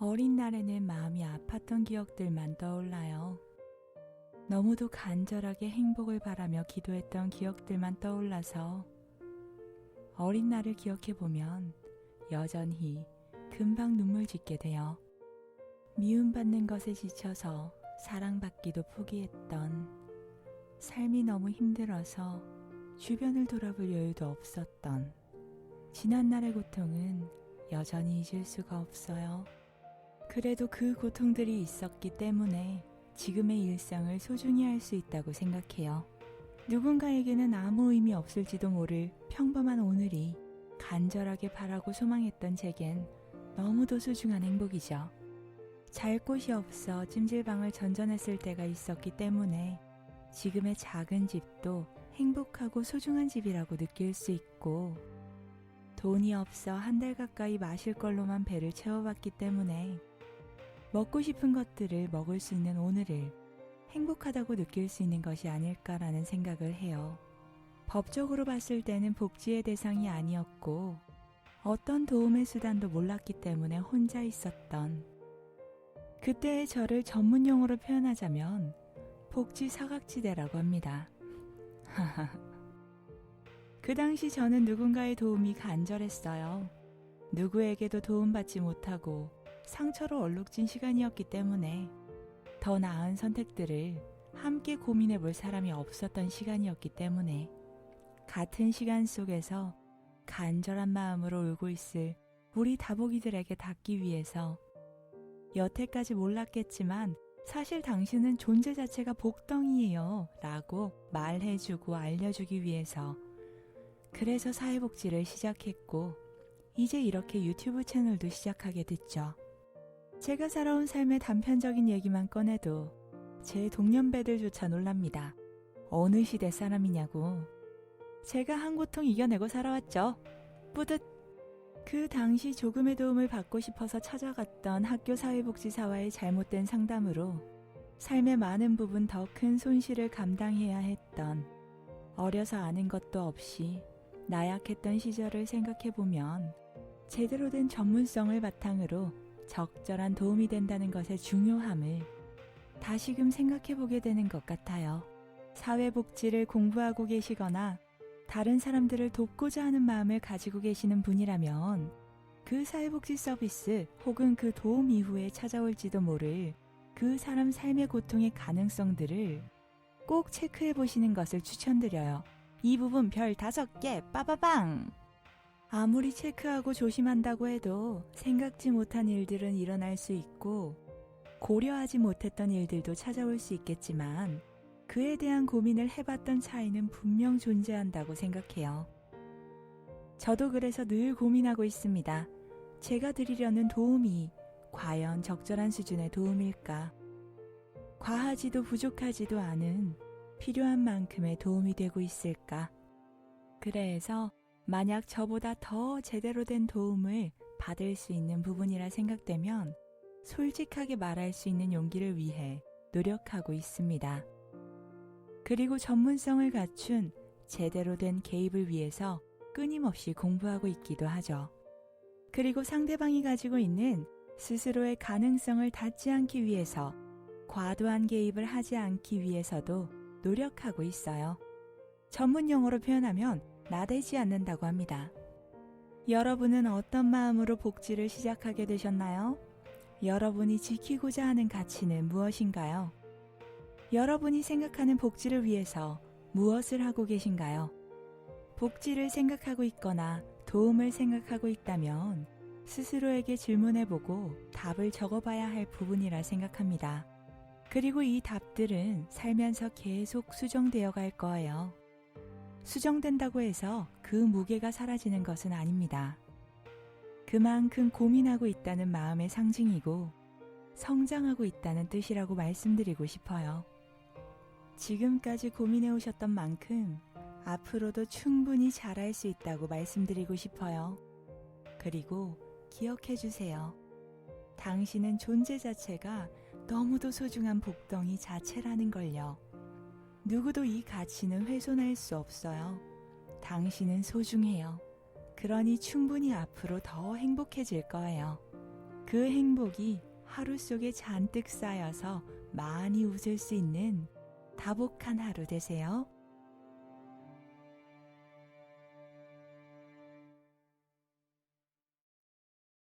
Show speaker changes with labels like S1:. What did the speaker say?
S1: 어린 날에는 마음이 아팠던 기억들만 떠올라요. 너무도 간절하게 행복을 바라며 기도했던 기억들만 떠올라서 어린 날을 기억해보면 여전히 금방 눈물 짓게 돼요. 미움받는 것에 지쳐서 사랑받기도 포기했던, 삶이 너무 힘들어서 주변을 돌아볼 여유도 없었던 지난날의 고통은 여전히 잊을 수가 없어요. 그래도 그 고통들이 있었기 때문에 지금의 일상을 소중히 할 수 있다고 생각해요. 누군가에게는 아무 의미 없을지도 모를 평범한 오늘이 간절하게 바라고 소망했던 제겐 너무도 소중한 행복이죠. 잘 곳이 없어 찜질방을 전전했을 때가 있었기 때문에 지금의 작은 집도 행복하고 소중한 집이라고 느낄 수 있고, 돈이 없어 한 달 가까이 마실 걸로만 배를 채워봤기 때문에 먹고 싶은 것들을 먹을 수 있는 오늘을 행복하다고 느낄 수 있는 것이 아닐까라는 생각을 해요. 법적으로 봤을 때는 복지의 대상이 아니었고 어떤 도움의 수단도 몰랐기 때문에 혼자 있었던, 그때의 저를 전문용어로 표현하자면 복지 사각지대라고 합니다. 그 당시 저는 누군가의 도움이 간절했어요. 누구에게도 도움받지 못하고 상처로 얼룩진 시간이었기 때문에 더 나은 선택들을 함께 고민해 볼 사람이 없었던 시간이었기 때문에 같은 시간 속에서 간절한 마음으로 울고 있을 우리 다복이들에게 닿기 위해서, 여태까지 몰랐겠지만 사실 당신은 존재 자체가 복덩이에요 라고 말해주고 알려주기 위해서, 그래서 사회복지를 시작했고 이제 이렇게 유튜브 채널도 시작하게 됐죠. 제가 살아온 삶의 단편적인 얘기만 꺼내도 제 동년배들조차 놀랍니다. 어느 시대 사람이냐고. 제가 한 고통 이겨내고 살아왔죠. 뿌듯. 그 당시 조금의 도움을 받고 싶어서 찾아갔던 학교 사회복지사와의 잘못된 상담으로 삶의 많은 부분 더 큰 손실을 감당해야 했던, 어려서 아는 것도 없이 나약했던 시절을 생각해보면 제대로 된 전문성을 바탕으로 적절한 도움이 된다는 것의 중요함을 다시금 생각해보게 되는 것 같아요. 사회복지를 공부하고 계시거나 다른 사람들을 돕고자 하는 마음을 가지고 계시는 분이라면 그 사회복지 서비스 혹은 그 도움 이후에 찾아올지도 모를 그 사람 삶의 고통의 가능성들을 꼭 체크해 보시는 것을 추천드려요. 이 부분 별 5개 빠바방! 아무리 체크하고 조심한다고 해도 생각지 못한 일들은 일어날 수 있고 고려하지 못했던 일들도 찾아올 수 있겠지만 그에 대한 고민을 해봤던 차이는 분명 존재한다고 생각해요. 저도 그래서 늘 고민하고 있습니다. 제가 드리려는 도움이 과연 적절한 수준의 도움일까? 과하지도 부족하지도 않은 필요한 만큼의 도움이 되고 있을까? 그래서 만약 저보다 더 제대로 된 도움을 받을 수 있는 부분이라 생각되면 솔직하게 말할 수 있는 용기를 위해 노력하고 있습니다. 그리고 전문성을 갖춘 제대로 된 개입을 위해서 끊임없이 공부하고 있기도 하죠. 그리고 상대방이 가지고 있는 스스로의 가능성을 닫지 않기 위해서 과도한 개입을 하지 않기 위해서도 노력하고 있어요. 전문 용어로 표현하면 나대지 않는다고 합니다. 여러분은 어떤 마음으로 복지를 시작하게 되셨나요? 여러분이 지키고자 하는 가치는 무엇인가요? 여러분이 생각하는 복지를 위해서 무엇을 하고 계신가요? 복지를 생각하고 있거나 도움을 생각하고 있다면 스스로에게 질문해보고 답을 적어봐야 할 부분이라 생각합니다. 그리고 이 답들은 살면서 계속 수정되어 갈 거예요. 수정된다고 해서 그 무게가 사라지는 것은 아닙니다. 그만큼 고민하고 있다는 마음의 상징이고 성장하고 있다는 뜻이라고 말씀드리고 싶어요. 지금까지 고민해 오셨던 만큼 앞으로도 충분히 잘할 수 있다고 말씀드리고 싶어요. 그리고 기억해 주세요. 당신은 존재 자체가 너무도 소중한 복덩이 자체라는 걸요. 누구도 이 가치는 훼손할 수 없어요. 당신은 소중해요. 그러니 충분히 앞으로 더 행복해질 거예요. 그 행복이 하루 속에 잔뜩 쌓여서 많이 웃을 수 있는 다복한 하루 되세요.